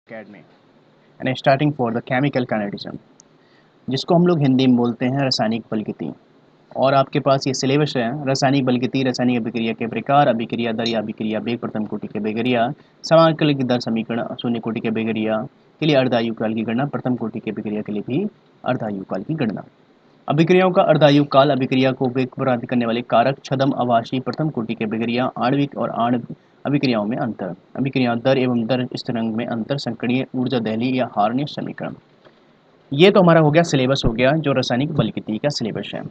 academy and starting for the chemical kinetism जिसको हम लोग हिंदी में बोलते हैं रासायनिक बलगति। और आपके पास ये सिलेबस है रासायनिक बलगति, रासायनिक अभिक्रिया के प्रकार, अभिक्रिया दर या अभिक्रिया वेग, प्रथम कोटि के अभिक्रिया, समाकलित दर समीकरण, शून्य कोटि के अभिक्रिया के लिए अर्धायु काल की गणना, प्रथम कोटि के अभिक्रिया के लिए भी अर्धायु काल की गणना। अभिक्रियाओं का अर्धायु काल, अभिक्रिया को वेग प्रदान करने वाले कारक, छद्म आवासीय, प्रथम कोटि की अभिक्रिया, आणविक और आणविक अभिक्रियाओं में अंतर, अभिक्रिया दर एवं दर स्थिरांक में अंतर, संकरीय ऊर्जा दहली या हार्निश समीकरण। ये तो हमारा हो गया सिलेबस, हो गया जो रासायनिक बलगति का सिलेबस है।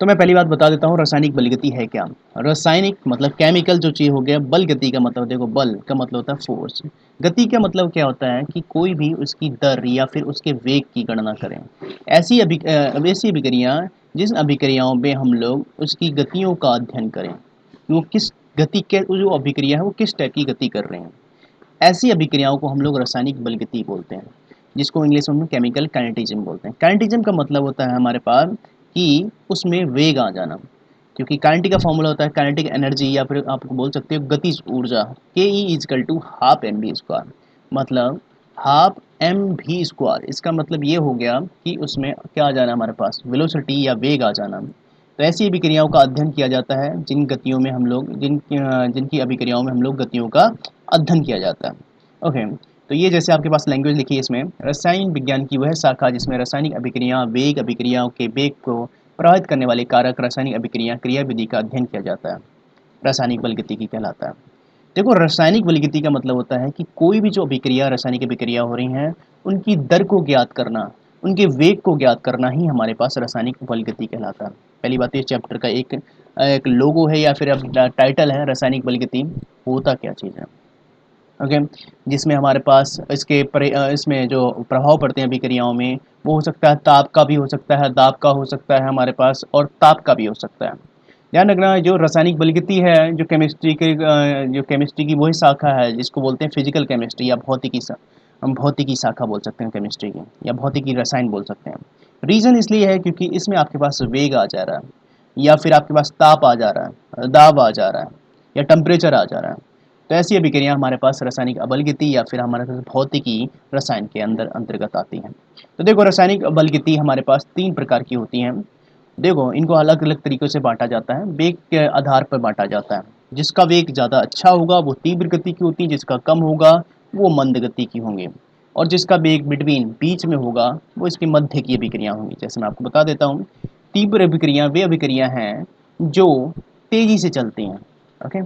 तो मैं पहली बात बता देता हूँ रासायनिक बलगति है क्या। रासायनिक मतलब केमिकल जो चीज हो गया, बल गति का मतलब देखो, बल का मतलब होता है फोर्स, गति का मतलब क्या होता है कि कोई भी उसकी दर या फिर उसके वेग की गणना करें। ऐसी अभिक्रियाएं जिस अभिक्रियाओं में हम लोग उसकी गतियों का अध्ययन करें, वो किस गति के, जो अभिक्रिया है वो किस टाइप की गति कर रहे हैं, ऐसी अभिक्रियाओं को हम लोग रासायनिक बलगति बोलते हैं, जिसको इंग्लिश में हम केमिकल काइनेटिज्म बोलते हैं। काइनेटिज्म का मतलब होता है हमारे पास कि उसमें वेग आ जाना, क्योंकि काइनेटिक का फॉर्मूला होता है काइनेटिक एनर्जी, या फिर आप बोल सकते हो गतिज ऊर्जा, K E equal to half m v square, मतलब हाफ एम भी स्क्वायर। इसका मतलब ये हो गया कि उसमें क्या आ जाना, हमारे पास वेलोसिटी या वेग आ जाना। तो ऐसी अभिक्रियाओं का अध्ययन किया जाता है जिन गतियों में हम लोग जिनकी अभिक्रियाओं में हम लोग गतियों का अध्ययन किया जाता है। ओके, तो ये जैसे आपके पास लैंग्वेज लिखी है, इसमें रसायन विज्ञान की वह शाखा जिसमें रासायनिक अभिक्रिया, वेग, अभिक्रियाओं के वेग को प्रभावित करने वाले कारक, रासायनिक अभिक्रिया क्रियाविधि का अध्ययन किया जाता है, रासायनिक बलगति की कहलाता है। देखो, रासायनिक बलगति का मतलब होता है कि कोई भी जो अभिक्रिया, रासायनिक अभिक्रिया हो रही हैं, उनकी दर को ज्ञात करना, उनके वेग को ज्ञात करना ही हमारे पास रासायनिक बलगति कहलाता है। पहली बात, ये चैप्टर का एक एक लोगो है या फिर टाइटल है, रासायनिक बलगति होता क्या चीज़ है। ओके, जिसमें हमारे पास इसमें जो प्रभाव पड़ते हैं अभिक्रियाओं में, वो हो सकता है ताप का भी हो सकता है, दाब का हो सकता है हमारे पास, और ताप का भी हो सकता है। ध्यान रखना, जो रासायनिक बलगति है, जो केमिस्ट्री की वही शाखा है जिसको बोलते हैं फिजिकल केमिस्ट्री या हम भौतिकी शाखा बोल सकते हैं केमिस्ट्री की, या भौतिकी रसायन बोल सकते हैं। रीज़न इसलिए है क्योंकि इसमें आपके पास वेग आ जा रहा है, या फिर आपके पास ताप आ जा रहा है, दाब आ जा रहा है, या टेम्परेचर आ जा रहा है। तो ऐसी अभिक्रिया हमारे पास रासायनिक बलगति या फिर हमारे पास भौतिकी रसायन के अंतर्गत आती हैं। तो देखो, रासायनिक बलगति हमारे पास 3 प्रकार की होती हैं। देखो, इनको अलग अलग तरीक़ों से बांटा जाता है, वेग के आधार पर बांटा जाता है। जिसका वेग ज़्यादा अच्छा होगा वो तीव्र गति की होती है, जिसका कम होगा वो मंद गति की होंगी, और जिसका वेग बिटवीन बीच में होगा वो इसकी मध्य की अभिक्रिया होंगी। जैसे मैं आपको बता देता हूँ, तीव्र अभिक्रिया वे अभिक्रिया हैं जो तेज़ी से चलती हैं, ओके,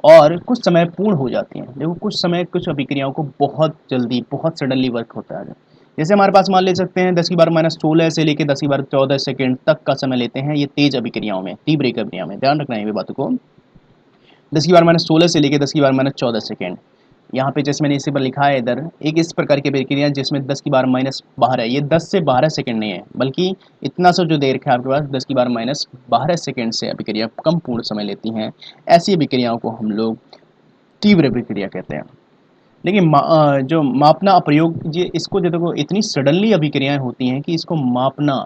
और कुछ समय पूर्ण हो जाती हैं। देखो, कुछ समय कुछ अभिक्रियाओं को बहुत जल्दी, बहुत सडनली वर्क होता है। जैसे हमारे पास मान ले सकते हैं 10 की पावर -16 से लेकर 10 की पावर 14 सेकंड तक का समय लेते हैं ये तेज अभिक्रियाओं में, तीव्र अभिक्रिया में। ध्यान रखना है ये बातों को, 10 की पावर -16 से लेकर 10 की पावर -14 सेकंड। यहाँ पे जैसे मैंने इसी पर लिखा है इधर, एक इस प्रकार की अभिक्रिया जिसमें 10 की पावर -12 है, ये 10 से 12 सेकंड नहीं है, बल्कि इतना सा जो देर है आपके पास 10 की पावर -12 सेकंड से अभिक्रिया कम पूर्ण समय लेती हैं। ऐसी अभिक्रियाओं को हम लोग तीव्र अभिक्रिया कहते हैं। लेकिन जो मापना प्रयोग, ये इसको जो देखो, इतनी सडनली अभिक्रियाएं होती हैं कि इसको मापना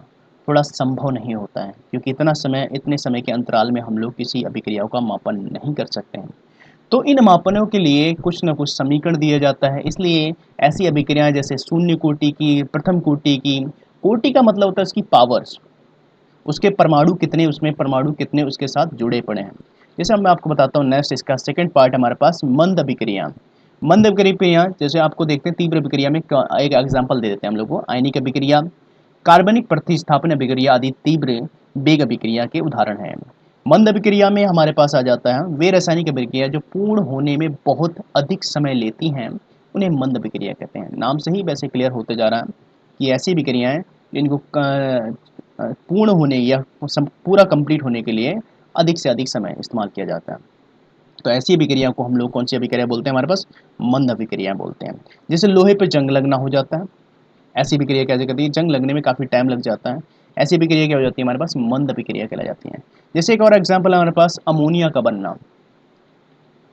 थोड़ा संभव नहीं होता है, क्योंकि इतने समय के अंतराल में हम लोग किसी अभिक्रियाओं का मापन नहीं कर सकते हैं। तो इन मापनों के लिए कुछ न कुछ समीकरण दिया जाता है। इसलिए ऐसी अभिक्रियाएं जैसे शून्य कोटि की, प्रथम कोटि की, कोटि का मतलब होता है उसकी पावर्स, उसके परमाणु कितने, उसमें परमाणु कितने उसके साथ जुड़े पड़े हैं। जैसे अब मैं आपको बताता हूँ नेक्स्ट, इसका सेकंड पार्ट हमारे पास मंद अभिक्रिया। मंद अभिक्रिया जैसे आपको देखते हैं, तीव्र अभिक्रिया में एक एग्जांपल दे देते हैं हम लोग को, आयनिक अभिक्रिया, कार्बनिक प्रतिस्थापन अभिक्रिया आदि तीव्र वेग अभिक्रिया के उदाहरण हैं। मंद अभिक्रिया में हमारे पास आ जाता है वे रासायनिक अभिक्रिया जो पूर्ण होने में बहुत अधिक समय लेती हैं, उन्हें मंद अभिक्रिया कहते हैं। नाम से ही वैसे क्लियर होते जा रहा है कि ऐसी अभिक्रियाएं जिनको पूर्ण होने या पूरा कंप्लीट होने के लिए अधिक से अधिक समय इस्तेमाल किया जाता है। तो ऐसी अभिक्रिया को हम लोग कौन सी अभिक्रिया बोलते हैं, हमारे पास मंद अभिक्रिया बोलते हैं। जैसे लोहे पर जंग लगना हो जाता है, ऐसी अभिक्रिया कैसे करती है, जंग लगने में काफ़ी टाइम लग जाता है, ऐसी अभिक्रिया क्या हो जाती है, हमारे पास मंद अभिक्रिया कहलाई जाती है। जैसे एक और एग्जाम्पल है हमारे पास अमोनिया का बनना,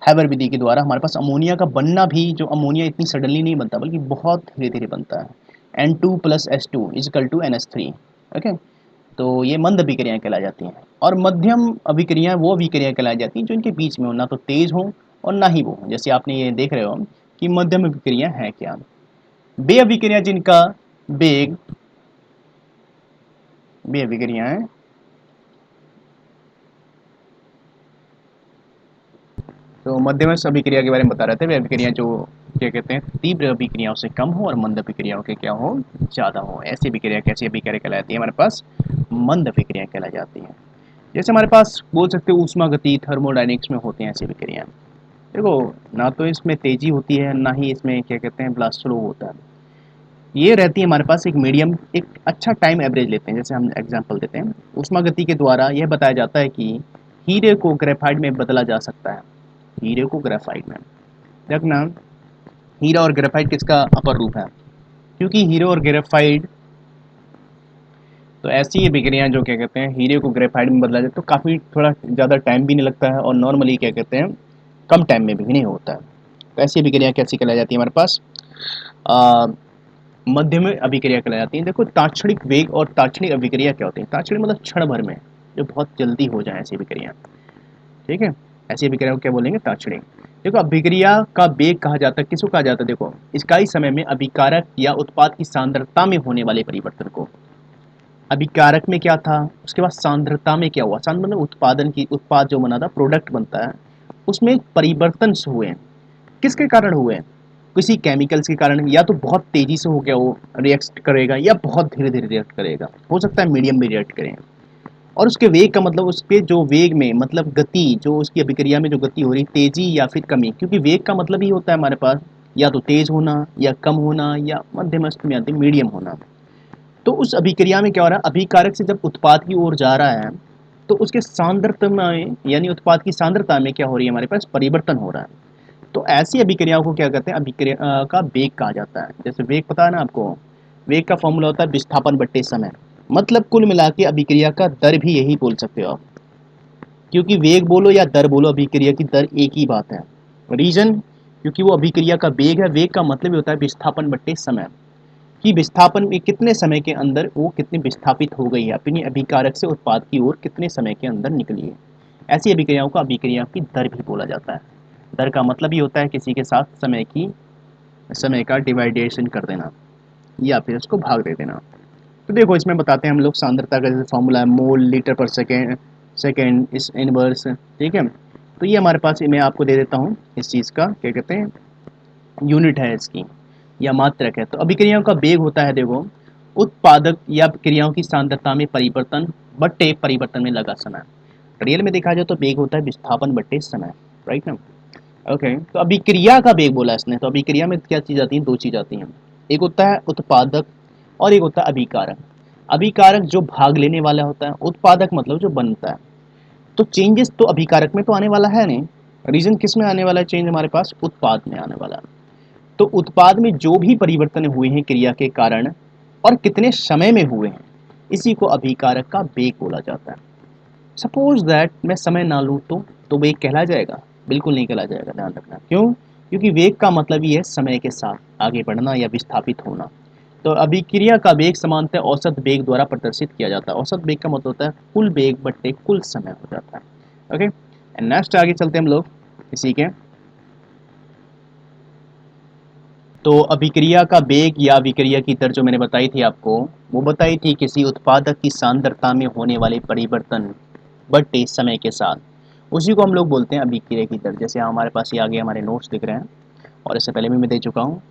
हैबर विधि के द्वारा हमारे पास अमोनिया का बनना भी, जो अमोनिया इतनी सडनली नहीं बनता बल्कि बहुत धीरे धीरे बनता है, N2 + S2 = NH3। ओके, तो ये मंद अभिक्रियाएं कहलाई जाती हैं। और मध्यम अभिक्रियाएं वो अभिक्रियाएं कहलाई जाती हैं जो इनके बीच में हो, ना तो तेज हो और ना ही वो, जैसे आपने ये देख रहे हो कि मध्यम अभिक्रिया है क्या। वे अभिक्रिया जिनका वेग, वे अभिक्रियाएं तो मध्यमस्थ अभिक्रिया के बारे में बता रहे थे। वे अभिक्रिया जो क्या कहते हैं तीव्र अभिक्रियाओं से कम हो और मंद अभिक्रियाओं के क्या हो, ज्यादा हो। ऐसी अभिक्रिया कैसी अभिक्रिया कहलाती है हमारे पास, मंद अभिक्रिया कहलाई जाती है। जैसे हमारे पास बोल सकते हो ऊष्मा गति थर्मोडायनेमिक्स में होती हैं ऐसी अभिक्रियाएं। देखो ना तो इसमें तेजी होती है ना ही इसमें क्या कहते हैं ब्लास्ट स्लो होता है। ये रहती है हमारे पास एक मीडियम, एक अच्छा टाइम एवरेज लेते हैं। जैसे हम एग्जांपल देते हैं, ऊष्मा गति के द्वारा यह बताया जाता है कि हीरे को ग्रेफाइट में बदला जा सकता है। हीरे को ग्रेफाइट में देखना, हीरा और ग्रेफाइट किसका अपर रूप है, क्योंकि हीरे और ग्रेफाइट तो ऐसी अभिक्रियाएं जो क्या कहते हैं हीरे को ग्रेफाइट में बदला जाए तो काफ़ी थोड़ा ज़्यादा टाइम भी नहीं लगता है और नॉर्मली क्या कहते हैं कम टाइम में भी नहीं होता है। तो ऐसी अभिक्रिया कैसी कहलाई जाती है हमारे पास, आ, मध्यम अभिक्रिया कहलाई जाती है। देखो ताक्षणिक वेग और ताक्षणिक अभिक्रिया क्या होती है। ताक्षणिक मतलब क्षण भर में, जो बहुत जल्दी हो जाए ऐसी अभिक्रिया, ठीक है। ऐसी अभिक्रिया को क्या बोलेंगे, ताक्षणिक। देखो अभिक्रिया का वेग कहा जाता है, किसको कहा जाता है, देखो इकाई समय में अभिकारक या उत्पाद की सांद्रता में होने वाले परिवर्तन को। अभिकारक में क्या था, उसके बाद सांद्रता में क्या हुआ, सांद्रता मतलब उत्पादन की, उत्पाद जो बना था प्रोडक्ट बनता है उसमें परिवर्तन हुए। किसके कारण हुए, किसी केमिकल्स के कारण, या तो बहुत तेजी से हो गया वो रिएक्ट करेगा या बहुत धीरे धीरे रिएक्ट करेगा, हो सकता है मीडियम में रिएक्ट करें। और उसके वेग का मतलब उसके जो वेग में मतलब गति, जो उसकी अभिक्रिया में जो गति हो रही, तेजी या फिर कमी, क्योंकि वेग का मतलब ही होता है हमारे पास या तो तेज होना या कम होना या मध्यमस्थ में मीडियम होना। तो उस अभिक्रिया में क्या हो रहा है, अभिकारक से जब उत्पाद की ओर जा रहा है तो उसके सांद्रता में यानी उत्पाद की सांद्रता में क्या हो रही है, हमारे पास परिवर्तन हो रहा है। तो ऐसी अभिक्रियाओं को क्या कहते हैं, अभिक्रिया का वेग कहा जाता है। जैसे वेग पता है ना आपको, वेग का फॉर्मूला होता है विस्थापन बट्टे समय। मतलब कुल मिला के अभिक्रिया का दर भी यही बोल सकते हो आप, क्योंकि वेग बोलो या दर बोलो अभिक्रिया की दर एक ही बात है। रीजन, क्योंकि वो अभिक्रिया का वेग है, वेग का मतलब ही होता है विस्थापन बट्टे समय, कि विस्थापन में कितने समय के अंदर वो कितनी विस्थापित हो गई है अपनी अभिकारक से उत्पाद की ओर, कितने समय के अंदर निकली है। ऐसी अभिक्रियाओं को अभिक्रिया की दर भी बोला जाता है। दर का मतलब ही होता है किसी के साथ समय का डिवाइडेशन कर देना या फिर उसको भाग दे देना। तो देखो इसमें बताते हैं हम लोग सांद्रता का जैसे फॉर्मूला है मोल लीटर पर सेकेंड, सेकेंड इस इनवर्स, ठीक है। तो ये हमारे पास मैं आपको दे देता हूँ इस चीज़ का क्या कहते हैं यूनिट है इसकी या मात्रक है। तो अभिक्रियाओं का वेग होता है देखो उत्पादक या क्रियाओं की सांद्रता में परिवर्तन बट्टे परिवर्तन में लगा समय। रियल में देखा जाए तो वेग होता है विस्थापन बट्टे समय, राइट ना। ओके तो अभिक्रिया का वेग बोला इसने, तो अभिक्रिया में क्या चीज आती है, दो चीज आती हैं। एक होता है उत्पादक और एक होता है अभिकारक। अभिकारक जो भाग लेने वाला होता है, उत्पादक मतलब जो बनता है। तो चेंजेस तो अभिकारक में तो आने वाला है नहीं, रीजन किस में आने वाला है चेंज, हमारे पास उत्पाद में आने वाला है। तो उत्पाद में जो भी परिवर्तन हुए हैं क्रिया के कारण और कितने समय में हुए हैं, इसी को अभिकारक का वेग बोला जाता है। सपोज दैट मैं समय ना लूँ तो वेग कहला जाएगा, बिल्कुल नहीं कहला जाएगा, ध्यान रखना। क्यों, क्योंकि वेग का मतलब ही है समय के साथ आगे बढ़ना या विस्थापित होना। तो अभिक्रिया का वेग सामान्यतः औसत वेग द्वारा प्रदर्शित किया जाता है। औसत वेग का मतलब होता है कुल वेग बट्टे कुल समय हो जाता है। ओके एंड नेक्स्ट आगे चलते हैं हम लोग इसी के। तो अभिक्रिया का वेग या अभिक्रिया की दर जो मैंने बताई थी आपको, वो बताई थी किसी उत्पादक की सांद्रता में होने वाले परिवर्तन बटे समय के साथ, उसी को हम लोग बोलते हैं अभिक्रिया की दर। जैसे हमारे पास ये आगे हमारे नोट्स दिख रहे हैं और इससे पहले भी मैं दे चुका हूँ।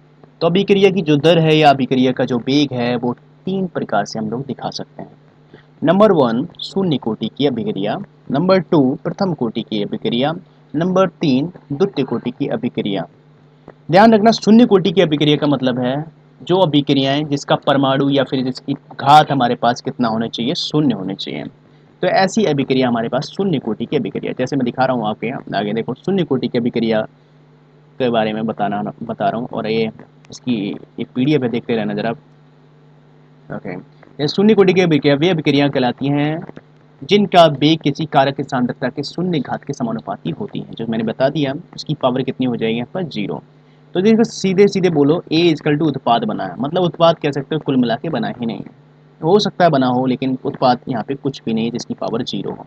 तो अभिक्रिया की जो दर है या अभिक्रिया का जो वेग है वो तीन प्रकार से हम लोग दिखा सकते हैं। नंबर वन शून्य कोटि की अभिक्रिया, नंबर टू प्रथम कोटि की अभिक्रिया, नंबर तीन द्वितीय कोटि की अभिक्रिया। ध्यान रखना शून्य कोटि की अभिक्रिया का मतलब है जो अभिक्रियाएं जिसका परमाणु या फिर जिसकी घात हमारे पास कितना होना चाहिए, शून्य होने चाहिए। तो ऐसी अभिक्रिया हमारे पास शून्य कोटि की अभिक्रिया, जैसे मैं दिखा रहा हूँ आपके यहाँ आगे देखो शून्य कोटि की अभिक्रिया के बारे में बता रहा हूँ। और ये इसकी एक पीडीएफ है, देखते रहना जरा। ओके ये शून्य कोटि की अभिक्रिया वे अभिक्रियाएं कहलाती हैं जिनका वेग किसी कारक की सांद्रता के शून्य घात के समानुपाती होती है। जो मैंने बता दिया उसकी पावर कितनी हो जाएगी यहाँ पर, जीरो। तो देखो सीधे सीधे बोलो ए इजकल टू उत्पाद बना है, मतलब उत्पाद कह सकते हो कुल मिला के बना ही नहीं है। हो सकता है बना हो लेकिन उत्पाद यहाँ पे कुछ भी नहीं है जिसकी पावर जीरो हो।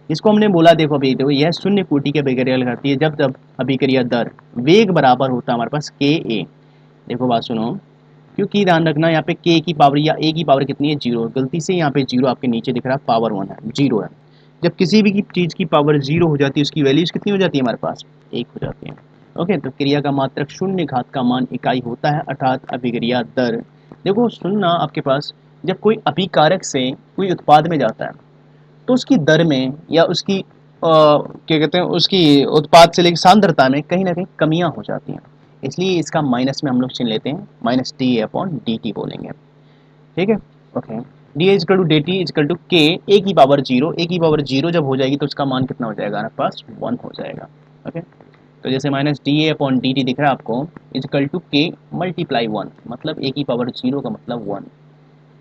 इसको हमने बोला, देखो अभी देखो यह शून्य कोटि की अभिक्रिया कहलाती है जब जब अभिक्रिया दर वेग बराबर होता है हमारे पास के ए। देखो बात सुनो, क्योंकि ध्यान रखना यहाँ पे के की पावर या ए की पावर कितनी है, जीरो। गलती से यहाँ पे जीरो आपके नीचे दिख रहा है, पावर वन है, जीरो है। जब किसी भी चीज़ की पावर जीरो हो जाती है उसकी वैल्यूज कितनी हो जाती है हमारे पास, एक हो जाती है। ओके, तो क्रिया का मात्रक शून्य घात का मान इकाई होता है अर्थात अभिक्रिया दर। देखो सुनना, आपके पास जब कोई अभिकारक से कोई उत्पाद में जाता है तो उसकी दर में या उसकी क्या कहते हैं, उसकी उत्पाद से लेकर सांद्रता में कहीं ना कहीं कमियां हो जाती हैं। इसलिए इसका माइनस में हम लोग चिन्ह लेते हैं, minus D upon D T बोलेंगे। ठीक है, okay. D equal to D T equal to K A की पावर जीरो। ए की पावर जीरो जब हो जाएगी तो उसका मान कितना हो जाएगा हमारे पास, वन हो जाएगा। ओके, तो जैसे minus D A upon D T दिख रहा है आपको, इजकल टू के मल्टीप्लाई वन, मतलब ए की पावर जीरो का मतलब वन।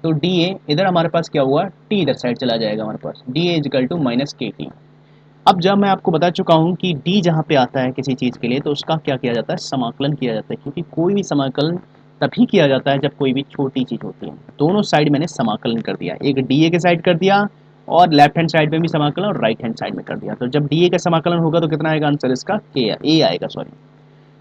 तो डी ए इधर हमारे पास क्या हुआ, टी इधर साइड चला जाएगा हमारे पास, d a equal to minus k t. अब जब मैं आपको बता चुका हूँ कि डी जहाँ पे आता है किसी चीज़ के लिए तो उसका क्या किया जाता है, समाकलन किया जाता है। क्योंकि कोई भी समाकलन तभी किया जाता है जब कोई भी छोटी चीज़ होती है। दोनों साइड मैंने समाकलन कर दिया, एक डी ए के साइड कर दिया और लेफ्ट हैंड साइड में भी समाकलन और राइट हैंड साइड में कर दिया। तो जब डी ए का समाकलन होगा तो कितना आएगा आंसर इसका, के ए आएगा, सॉरी।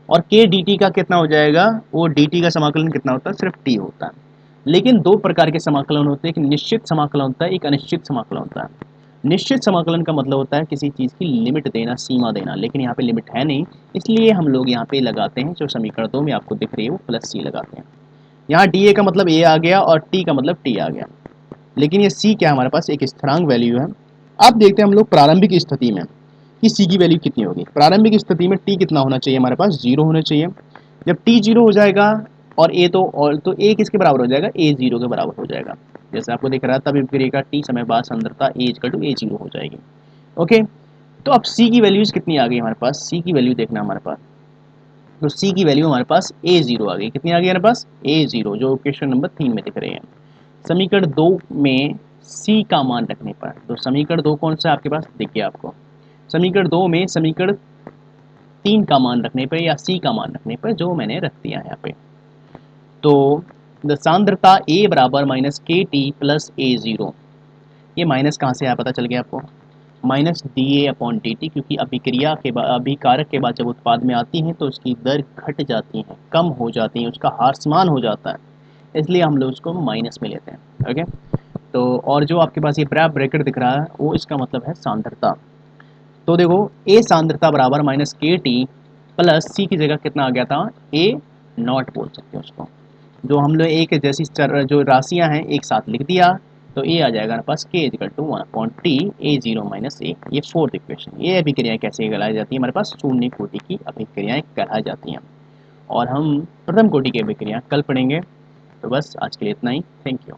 और के डी टी का कितना हो जाएगा, वो डी टी का समाकलन कितना होता है, सिर्फ टी होता है। लेकिन दो प्रकार के समाकलन होते हैं, एक निश्चित समाकलन होता है, एक अनिश्चित समाकलन होता है। निश्चित समाकलन का मतलब होता है किसी चीज़ की लिमिट देना, सीमा देना, लेकिन यहाँ पे लिमिट है नहीं, इसलिए हम लोग यहाँ पे लगाते हैं जो समीकरण 2 में आपको दिख रही है वो प्लस सी लगाते हैं। यहाँ डी ए का मतलब ए आ गया और टी का मतलब टी आ गया, लेकिन ये सी क्या है हमारे पास, एक स्थिरांक वैल्यू है। अब देखते हैं हम लोग प्रारंभिक स्थिति में कि सी की वैल्यू कितनी होगी। प्रारंभिक स्थिति में टी कितना होना चाहिए हमारे पास, जीरो होना चाहिए। जब टी जीरो हो जाएगा और ए तो ए किसके बराबर हो जाएगा, ए जीरो के बराबर हो जाएगा। जैसे आपको दिख रहा है, तब विक्रिया टी समय बाद सांद्रता ए इक्वल टू ए जीरो हो जाएगी। ओके, तो अब सी की वैल्यूज कितनी आ गई हमारे पास, सी की वैल्यू देखना हमारे पास। तो सी की वैल्यू हमारे पास ए जीरो आ गई, कितनी आ गई हमारे पास, ए जीरो, जो क्वेश्चन नंबर 3 में दिख रही है। समीकरण 2 में सी का मान रखने पर, तो समीकरण 2 कौन सा है आपके पास, देखिए आपको समीकरण 2 में समीकरण 3 का मान रखने पर या सी का मान रखने पर, जो मैंने रख दिया है यहाँ पे, तो द सांद्रता ए बराबर माइनस के टी प्लस ए जीरो। ये माइनस कहाँ से आया पता चल गया आपको, minus D A upon D T, क्योंकि अभिक्रिया के बाद, अभिकारक के बाद जब उत्पाद में आती हैं तो उसकी दर घट जाती है, कम हो जाती है, उसका ह्रासमान हो जाता है, इसलिए हम लोग उसको माइनस में लेते हैं। ओके, तो और जो आपके पास ये ब्रैकेट दिख रहा है वो इसका मतलब है सांद्रता। तो देखो ए सांद्रता बराबर माइनस के टी प्लस सी की जगह कितना आ गया था, ए नॉट बोल सकते हैं उसको। जो हम लोग एक जैसी जो राशियां हैं एक साथ लिख दिया, तो ए आ जाएगा हमारे पास k equal to one upon t a zero minus a. ये फोर्थ इक्वेशन। ये अभिक्रियाएं कैसे कहलाई जाती है हमारे पास, शून्य कोटि की अभिक्रियाएं कहलाई जाती हैं। और हम प्रथम कोटि की अभिक्रियाएं कल पढ़ेंगे। तो बस आज के लिए इतना ही, थैंक यू।